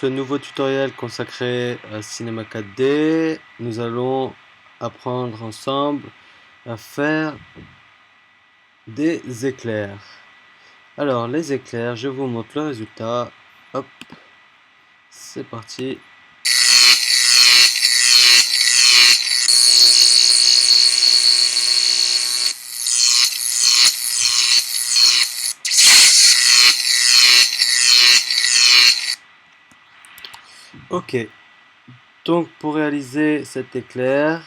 Ce nouveau tutoriel consacré à Cinema 4D, nous allons apprendre ensemble à faire des éclairs. Alors les éclairs, je vous montre le résultat. Hop, c'est parti. Ok, donc pour réaliser cet éclair,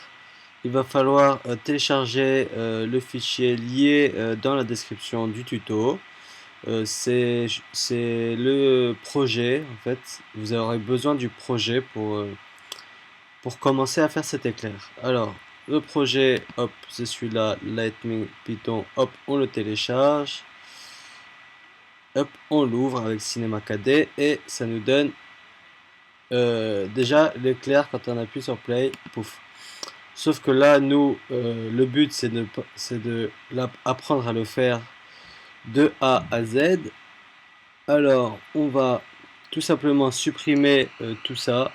il va falloir télécharger le fichier lié dans la description du tuto. C'est le projet, en fait. Vous aurez besoin du projet pour commencer à faire cet éclair. Alors, le projet, hop, c'est celui-là, Lightning Python, hop, on le télécharge. Hop, on l'ouvre avec Cinema 4D et ça nous donne déjà l'éclair quand on appuie sur Play, pouf. Sauf que là, nous, le but c'est de apprendre à le faire de A à Z. Alors, on va tout simplement supprimer tout ça.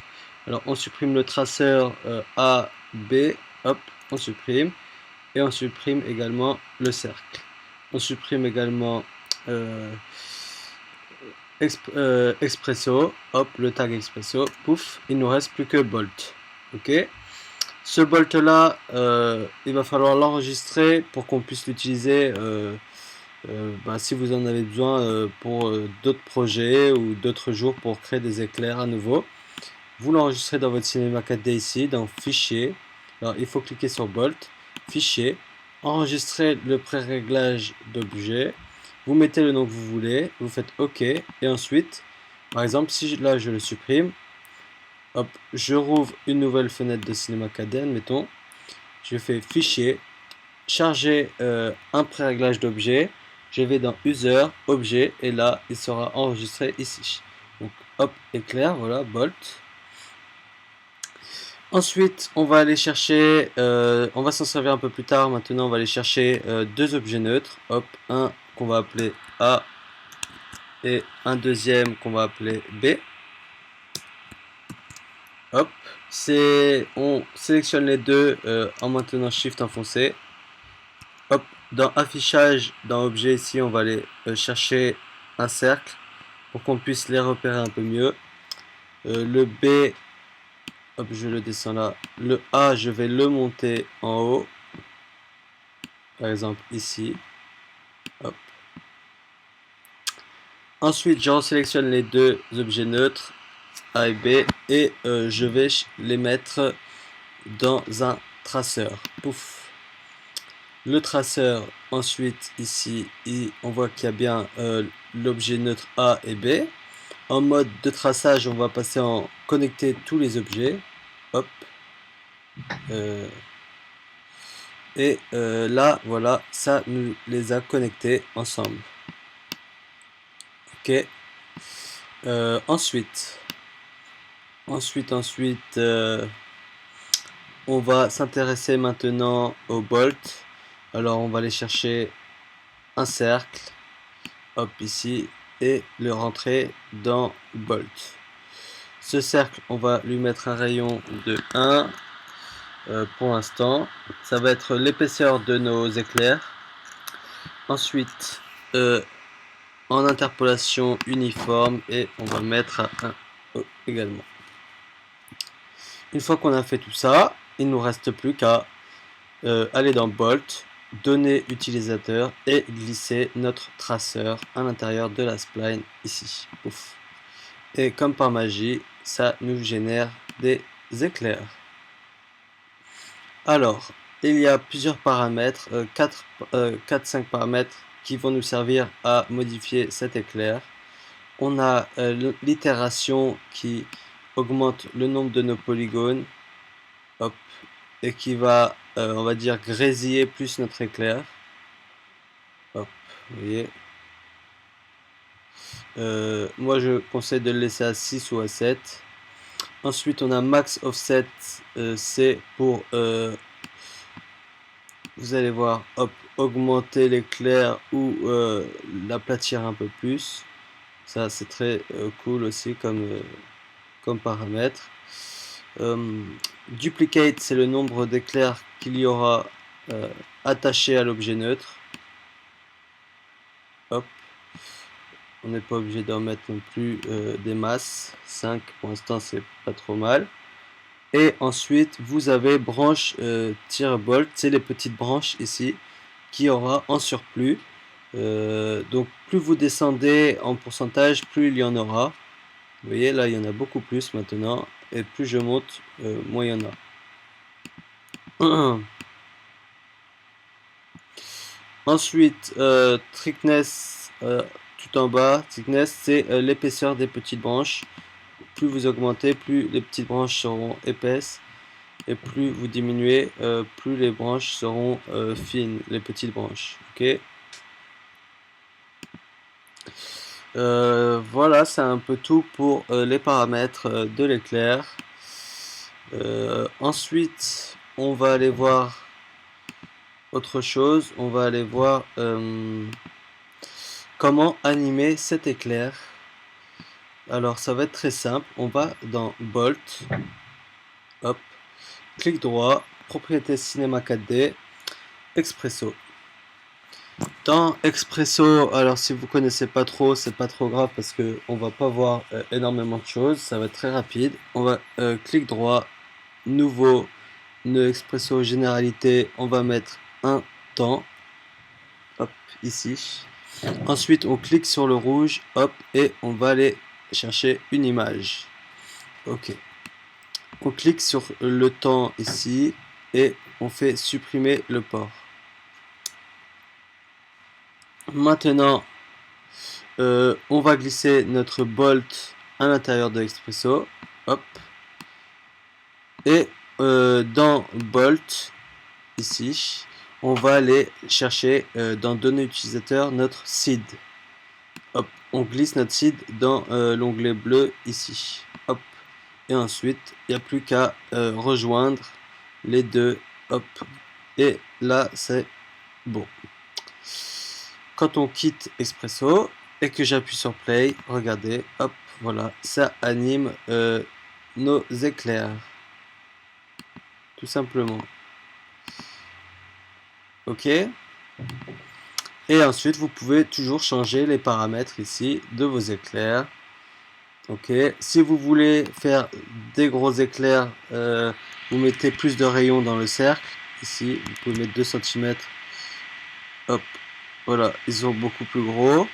Alors, on supprime le traceur A, B, hop, on supprime. Et on supprime également le cercle. On supprime également Expresso, hop, le tag Expresso, pouf, il nous reste plus que Bolt. Ok. Ce bolt là, il va falloir l'enregistrer pour qu'on puisse l'utiliser si vous en avez besoin pour d'autres projets ou d'autres jours pour créer des éclairs à nouveau. Vous l'enregistrez dans votre Cinema 4D ici, dans Fichier. Alors il faut cliquer sur Bolt, Fichier, enregistrer le pré-réglage d'objet. Vous mettez le nom que vous voulez, vous faites OK et ensuite, par exemple, si là je le supprime, hop, je rouvre une nouvelle fenêtre de Cinema 4D, admettons. Je fais Fichier, charger un pré-réglage d'objet. Je vais dans User, Objet, et là, il sera enregistré ici. Donc, hop, éclair, voilà, Bolt. Ensuite, on va aller chercher, on va s'en servir un peu plus tard. Maintenant, on va aller chercher deux objets neutres. Hop, un qu'on va appeler A et un deuxième qu'on va appeler B. Hop, on sélectionne les deux en maintenant Shift enfoncé. Hop, dans affichage, dans objet ici, on va aller chercher un cercle pour qu'on puisse les repérer un peu mieux. Le B, hop, je le descends là. Le A, je vais le monter en haut. Par exemple ici. Hop. Ensuite, je resélectionne les deux objets neutres, A et B, et je vais les mettre dans un traceur. Pouf. Le traceur, ensuite ici, on voit qu'il y a bien l'objet neutre A et B. En mode de traçage, on va passer en connecter tous les objets. Hop. Là, voilà, ça nous les a connectés ensemble. Ok. Ensuite, on va s'intéresser maintenant au bolt. Alors, on va aller chercher un cercle, hop, ici, et le rentrer dans bolt. Ce cercle, on va lui mettre un rayon de 1 pour l'instant. Ça va être l'épaisseur de nos éclairs. Ensuite, en interpolation uniforme, et on va mettre à 1 également. Une fois qu'on a fait tout ça, il ne nous reste plus qu'à aller dans Bolt, données utilisateur et glisser notre traceur à l'intérieur de la spline ici. Ouf. Et comme par magie, ça nous génère des éclairs. Alors, il y a plusieurs paramètres, 4-5 paramètres qui vont nous servir à modifier cet éclair. On a l'itération qui augmente le nombre de nos polygones, hop, et qui va, on va dire, grésiller plus notre éclair. Hop, vous voyez. Moi, je conseille de le laisser à 6 ou à 7. Ensuite, on a max offset, c'est pour, vous allez voir, hop, augmenter l'éclair ou l'aplatir un peu plus. Ça, c'est très cool aussi comme comme paramètre. Duplicate, c'est le nombre d'éclairs qu'il y aura attaché à l'objet neutre. Hop. On n'est pas obligé d'en mettre non plus des masses. 5 pour l'instant, c'est pas trop mal. Et ensuite, vous avez branche tire-bolt, c'est les petites branches ici qui aura en surplus. Donc plus vous descendez en pourcentage, plus il y en aura. Vous voyez, là il y en a beaucoup plus maintenant. Et plus je monte, moins il y en a. Ensuite, thickness, tout en bas, thickness, c'est l'épaisseur des petites branches. Plus vous augmentez, plus les petites branches seront épaisses. Et plus vous diminuez, plus les branches seront fines, les petites branches. Ok. Voilà, c'est un peu tout pour les paramètres de l'éclair. Ensuite, on va aller voir autre chose. On va aller voir comment animer cet éclair. Alors, ça va être très simple. On va dans Bolt. Hop. Clic droit. Propriété Cinema 4D. Expresso. Dans Expresso, alors si vous connaissez pas trop, c'est pas trop grave parce que on va pas voir énormément de choses, ça va être très rapide. On va clic droit, nouveau, Expresso généralité, on va mettre un temps, hop, ici. Ensuite, on clique sur le rouge, hop, et on va aller chercher une image. Ok. On clique sur le temps ici et on fait supprimer le port. Maintenant, on va glisser notre bolt à l'intérieur de Expresso. Hop. Et dans bolt, ici, on va aller chercher dans données utilisateurs notre seed. Hop. On glisse notre seed dans l'onglet bleu ici. Hop. Et ensuite, il n'y a plus qu'à rejoindre les deux. Hop. Et là, c'est bon. Quand on quitte Expresso et que j'appuie sur play, regardez, hop, voilà, ça anime nos éclairs. Tout simplement. Ok. Et ensuite, vous pouvez toujours changer les paramètres ici de vos éclairs. Ok. Si vous voulez faire des gros éclairs, vous mettez plus de rayons dans le cercle. Ici, vous pouvez mettre 2 cm. Hop. Voilà, ils sont beaucoup plus gros. Vous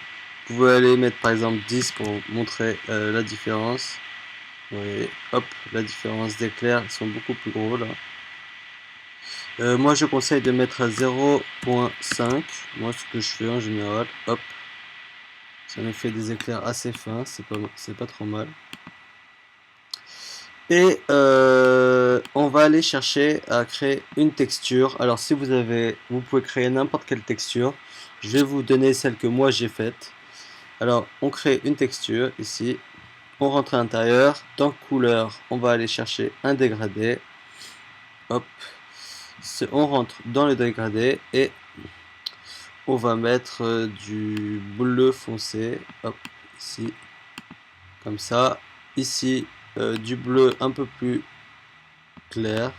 pouvez aller mettre par exemple 10 pour montrer la différence. Vous voyez, hop, la différence d'éclair, ils sont beaucoup plus gros là. Moi je conseille de mettre à 0.5. Moi ce que je fais en général, hop. Ça me fait des éclairs assez fins, c'est pas trop mal. Et on va aller chercher à créer une texture. Alors si vous pouvez créer n'importe quelle texture. Je vais vous donner celle que moi j'ai faite. Alors on crée une texture ici. On rentre à l'intérieur. Dans couleur, on va aller chercher un dégradé. Hop. On rentre dans le dégradé et on va mettre du bleu foncé. Hop, ici. Comme ça. Ici, du bleu un peu plus clair.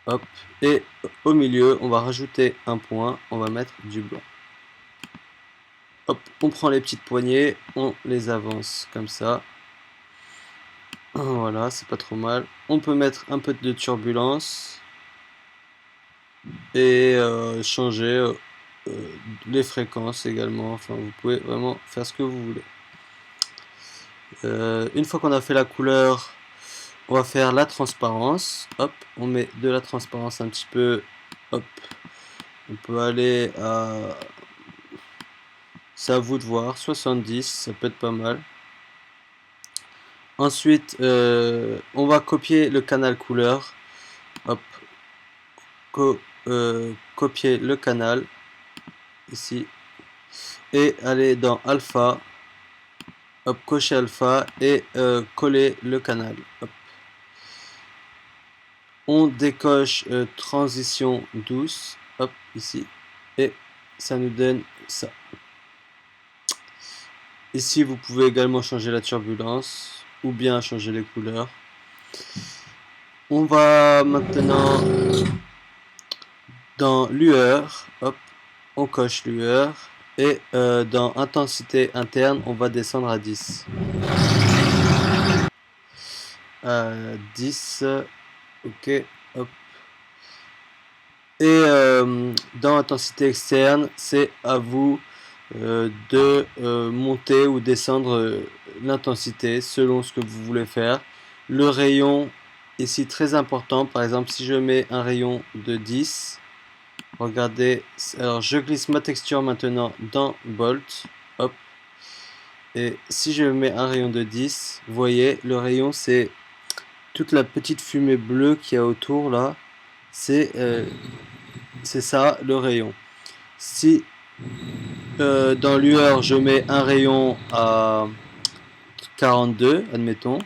Hop. Et au milieu, on va rajouter un point. On va mettre du blanc. Hop, on prend les petites poignées, on les avance comme ça. Voilà, c'est pas trop mal. On peut mettre un peu de turbulence et changer les fréquences également. Enfin, vous pouvez vraiment faire ce que vous voulez. Une fois qu'on a fait la couleur, on va faire la transparence. Hop, on met de la transparence un petit peu. Hop, on peut aller à... C'est à vous de voir. 70, ça peut être pas mal. Ensuite, on va copier le canal couleur. Hop, copier le canal ici et aller dans alpha. Hop, cocher alpha et coller le canal. Hop. On décoche transition douce. Hop, ici. Et ça nous donne ça. Ici, vous pouvez également changer la turbulence. ou bien changer les couleurs. On va maintenant dans lueur, hop, on coche lueur, et dans intensité interne, on va descendre à 10. 10, ok, hop. Et dans intensité externe, c'est à vous de monter ou descendre l'intensité selon ce que vous voulez faire. Le rayon, ici très important, par exemple si je mets un rayon de 10, regardez, alors je glisse ma texture maintenant dans Bolt, hop, et si je mets un rayon de 10, vous voyez, le rayon c'est toute la petite fumée bleue qu'il y a autour là, c'est ça le rayon. Si dans lueur je mets un rayon à 42, admettons,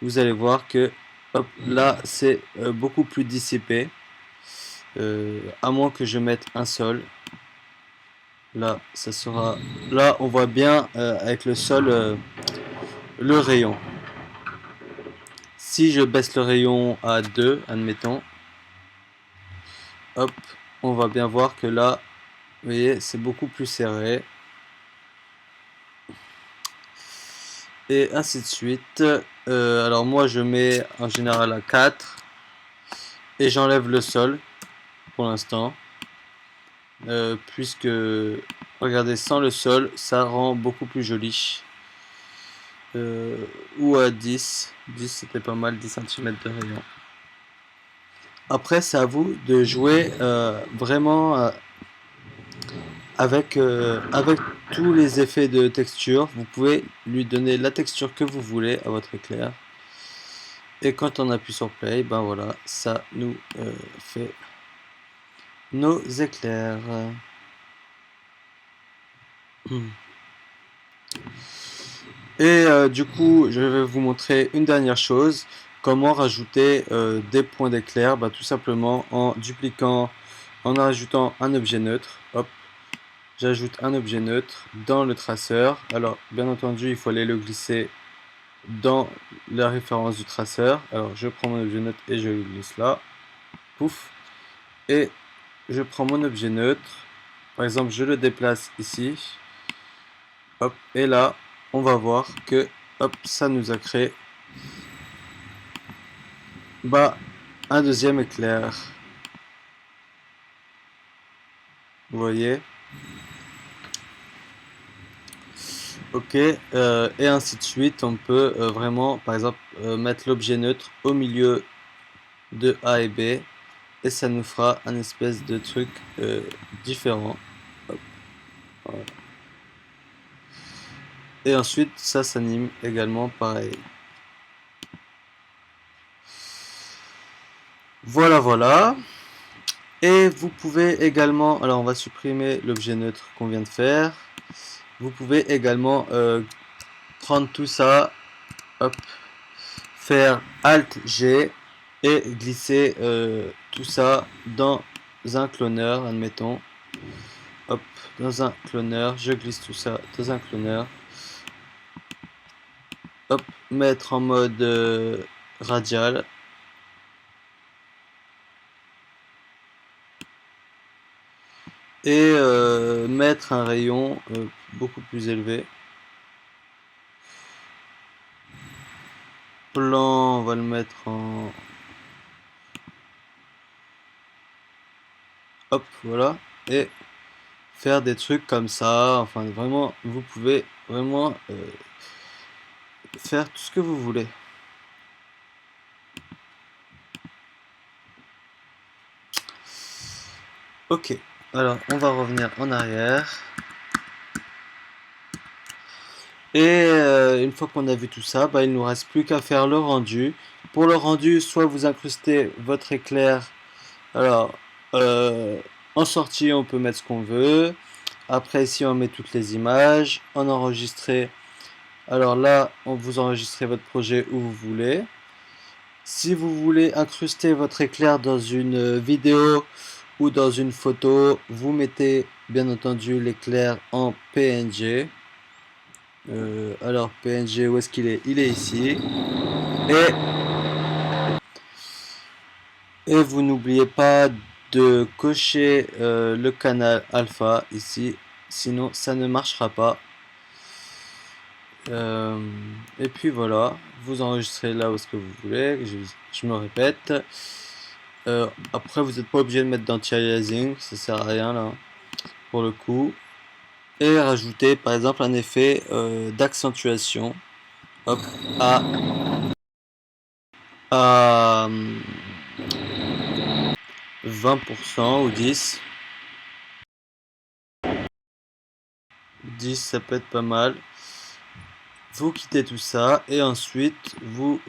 vous allez voir que hop, là c'est beaucoup plus dissipé, à moins que je mette un sol. Là, ça sera. Là, on voit bien avec le sol le rayon. Si je baisse le rayon à 2, admettons, hop, on va bien voir que là, vous voyez, c'est beaucoup plus serré. Et ainsi de suite. Alors moi, je mets en général à 4 et j'enlève le sol pour l'instant. Puisque, regardez, sans le sol, ça rend beaucoup plus joli. Ou à 10. 10 c'était pas mal, 10 cm de rayon. Après, c'est à vous de jouer vraiment avec tous les effets de texture. Vous pouvez lui donner la texture que vous voulez à votre éclair. Et quand on appuie sur play, ben voilà, ça nous fait nos éclairs. Et du coup, je vais vous montrer une dernière chose. Comment rajouter des points d'éclair, bah, tout simplement en dupliquant, en rajoutant un objet neutre. Hop, j'ajoute un objet neutre dans le traceur. Alors, bien entendu, il faut aller le glisser dans la référence du traceur. Alors, je prends mon objet neutre et je le glisse là. Pouf. Et je prends mon objet neutre. Par exemple, je le déplace ici. Hop, et là, on va voir que hop, ça nous a créé bah, un deuxième éclair. Vous voyez? Ok, et ainsi de suite. On peut vraiment, par exemple, mettre l'objet neutre au milieu de A et B, et ça nous fera un espèce de truc différent. Hop, voilà. Et ensuite, ça s'anime également pareil. Voilà, voilà. Et vous pouvez également, alors on va supprimer l'objet neutre qu'on vient de faire. Vous pouvez également prendre tout ça, hop, faire Alt G et glisser tout ça dans un cloneur, admettons. Hop, dans un cloneur, je glisse tout ça dans un cloneur. Hop, mettre en mode radial. Et mettre un rayon beaucoup plus élevé. Plan, on va le mettre en... Hop, voilà. Et faire des trucs comme ça. Enfin, vraiment, vous pouvez vraiment faire tout ce que vous voulez. Ok, alors on va revenir en arrière. Et une fois qu'on a vu tout ça, bah, il ne nous reste plus qu'à faire le rendu. Pour le rendu, soit vous incrustez votre éclair. Alors, en sortie, on peut mettre ce qu'on veut. Après, ici, on met toutes les images. En enregistrer. Alors là, vous enregistrez votre projet où vous voulez. Si vous voulez incruster votre éclair dans une vidéo ou dans une photo, vous mettez bien entendu l'éclair en PNG. Alors PNG, où est-ce qu'il est? Il est ici. Et, et vous n'oubliez pas de cocher le canal alpha ici, sinon ça ne marchera pas. Et puis voilà, vous enregistrez là où est-ce que vous voulez, je me répète. Après, vous n'êtes pas obligé de mettre d'anti-aliasing, ça sert à rien là, pour le coup. Et rajouter par exemple un effet d'accentuation, hop, à, à 20% ou 10. 10 ça peut être pas mal. Vous quittez tout ça et ensuite vous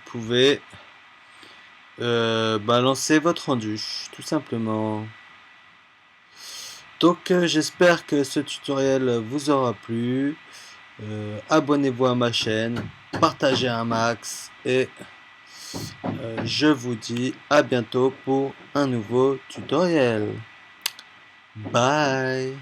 pouvez lancer votre rendu, tout simplement. Donc j'espère que ce tutoriel vous aura plu. Abonnez-vous à ma chaîne, partagez un max et je vous dis à bientôt pour un nouveau tutoriel. Bye.